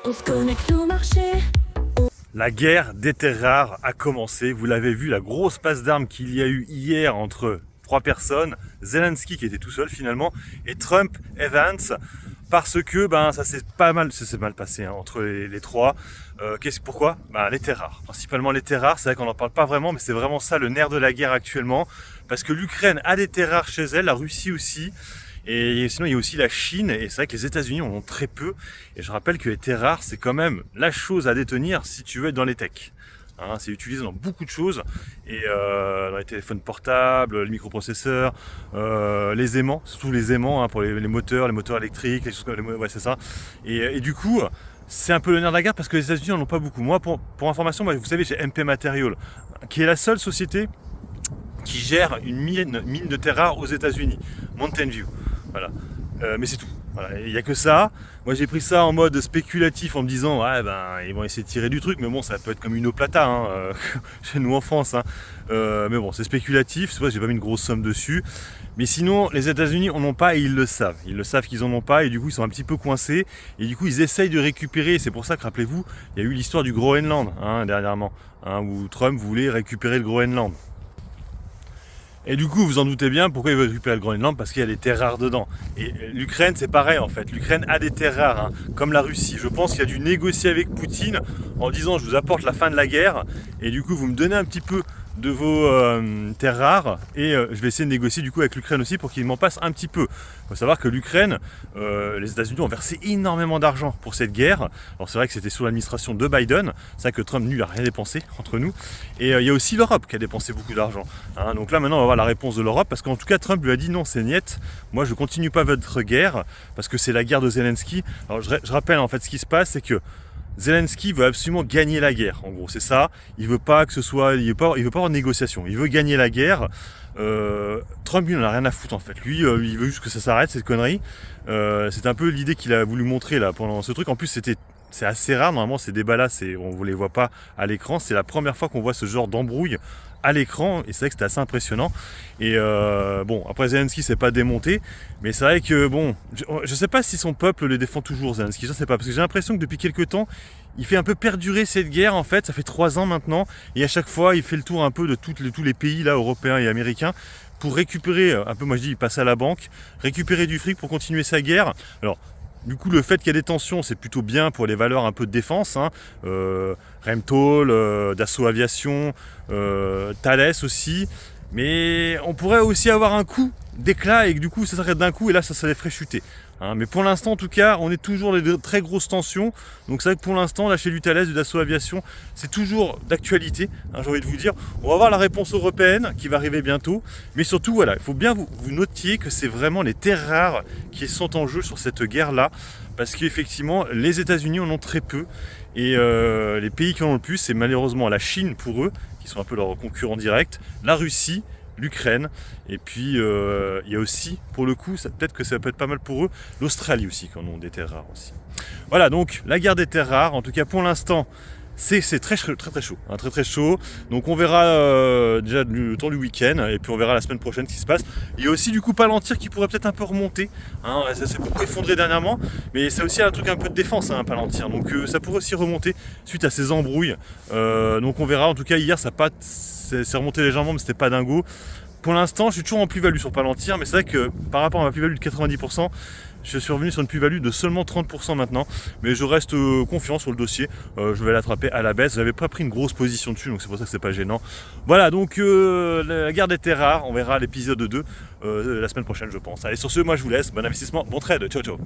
On se connecte au marché. La guerre des terres rares a commencé. Vous l'avez vu, la grosse passe d'armes qu'il y a eu hier entre trois personnes. Zelensky qui était tout seul finalement et Trump et Vance. Parce que ça s'est mal passé entre les trois. Pourquoi les terres rares. Principalement les terres rares, c'est vrai qu'on n'en parle pas vraiment, mais c'est vraiment ça le nerf de la guerre actuellement. Parce que l'Ukraine a des terres rares chez elle, la Russie aussi. Et sinon, il y a aussi la Chine, et c'est vrai que les États-Unis en ont très peu. Et je rappelle que les terres rares, c'est quand même la chose à détenir si tu veux être dans les techs. C'est utilisé dans beaucoup de choses, et dans les téléphones portables, les microprocesseurs, les aimants, surtout les aimants pour les moteurs électriques, les choses comme ouais, c'est ça. Et du coup, c'est un peu le nerf de la guerre parce que les États-Unis n'en ont pas beaucoup. Moi, pour information, vous savez, j'ai MP Material, qui est la seule société qui gère une mine de terres rares aux États-Unis, Mountain View. Voilà. Mais c'est tout. Voilà. Il n'y a que ça. Moi j'ai pris ça en mode spéculatif en me disant ils vont essayer de tirer du truc, mais bon, ça peut être comme une plata chez nous en France. Mais bon, c'est spéculatif, c'est vrai que j'ai pas mis une grosse somme dessus. Mais sinon, les États-Unis en ont pas et ils le savent. Ils le savent qu'ils en ont pas et du coup ils sont un petit peu coincés. Et du coup ils essayent de récupérer. C'est pour ça que rappelez-vous, il y a eu l'histoire du Groenland dernièrement, où Trump voulait récupérer le Groenland. Et du coup, vous en doutez bien, pourquoi il veut récupérer le Groenland? Parce qu'il y a des terres rares dedans. Et l'Ukraine, c'est pareil en fait. L'Ukraine a des terres rares, comme la Russie. Je pense qu'il a dû négocier avec Poutine en disant je vous apporte la fin de la guerre. Et du coup, vous me donnez un petit peu de vos terres rares. Et je vais essayer de négocier du coup avec l'Ukraine aussi pour qu'il m'en passe un petit peu. Il faut savoir que l'Ukraine, les États-Unis ont versé énormément d'argent pour cette guerre. Alors c'est vrai que c'était sous l'administration de Biden. C'est vrai que Trump, lui, n'a rien dépensé entre nous. Et il y a aussi l'Europe qui a dépensé beaucoup d'argent. Donc là, maintenant, on va voir la réponse de l'Europe. Parce qu'en tout cas, Trump lui a dit non, c'est niet. Moi, je continue pas votre guerre. Parce que c'est la guerre de Zelensky. Alors je rappelle en fait ce qui se passe, c'est que Zelensky veut absolument gagner la guerre. En gros, c'est ça. Il veut pas que ce soit, il veut pas avoir de négociation. Il veut gagner la guerre. Trump, lui, n'en a rien à foutre en fait. Lui, il veut juste que ça s'arrête cette connerie. C'est un peu l'idée qu'il a voulu montrer là pendant ce truc. En plus, c'est assez rare. Normalement, ces débats-là, on ne les voit pas à l'écran. C'est la première fois qu'on voit ce genre d'embrouille à l'écran, et c'est vrai que c'était assez impressionnant. Et après Zelensky s'est pas démonté, mais c'est vrai que je sais pas si son peuple le défend toujours, Zelensky, je sais pas, parce que j'ai l'impression que depuis quelques temps, il fait un peu perdurer cette guerre en fait. Ça fait 3 ans maintenant, et à chaque fois il fait le tour un peu de tous les pays là, européens et américains, pour récupérer un peu, moi je dis il passe à la banque, récupérer du fric pour continuer sa guerre. Alors du coup, le fait qu'il y a des tensions, c'est plutôt bien pour les valeurs un peu de défense. Rheinmetall, Dassault Aviation, Thales aussi. Mais on pourrait aussi avoir un coup d'éclat et que du coup, ça s'arrête d'un coup et là, ça les ferait chuter. Mais pour l'instant, en tout cas, on est toujours dans de très grosses tensions. Donc c'est vrai que pour l'instant, là, chez du Thales, du Dassault Aviation, c'est toujours d'actualité, j'ai envie de vous dire. On va voir la réponse européenne qui va arriver bientôt. Mais surtout, voilà, il faut bien vous notiez que c'est vraiment les terres rares qui sont en jeu sur cette guerre-là. Parce qu'effectivement, les États-Unis en ont très peu. Et les pays qui en ont le plus, c'est malheureusement la Chine pour eux, qui sont un peu leurs concurrents directs, la Russie, l'Ukraine, et puis il y a aussi, pour le coup, peut-être que ça peut être pas mal pour eux, l'Australie aussi, qui en ont des terres rares aussi. Voilà, donc la guerre des terres rares, en tout cas pour l'instant, c'est très chaud, très chaud. Donc on verra déjà le temps du week-end, et puis on verra la semaine prochaine ce qui se passe. Il y a aussi du coup Palantir qui pourrait peut-être un peu remonter. Ça s'est beaucoup effondré dernièrement, mais c'est aussi un truc un peu de défense, Palantir. Donc ça pourrait aussi remonter suite à ces embrouilles. Donc on verra. En tout cas hier c'est remonté légèrement, mais c'était pas dingo. Pour l'instant, je suis toujours en plus-value sur Palantir, mais c'est vrai que par rapport à ma plus-value de 90%, je suis revenu sur une plus-value de seulement 30% maintenant. Mais je reste confiant sur le dossier. Je vais l'attraper à la baisse. J'avais pas pris une grosse position dessus, donc c'est pour ça que c'est pas gênant. Voilà, donc la guerre des terres rares, on verra l'épisode 2 la semaine prochaine, je pense. Allez, sur ce, moi je vous laisse. Bon investissement, bon trade. Ciao, ciao.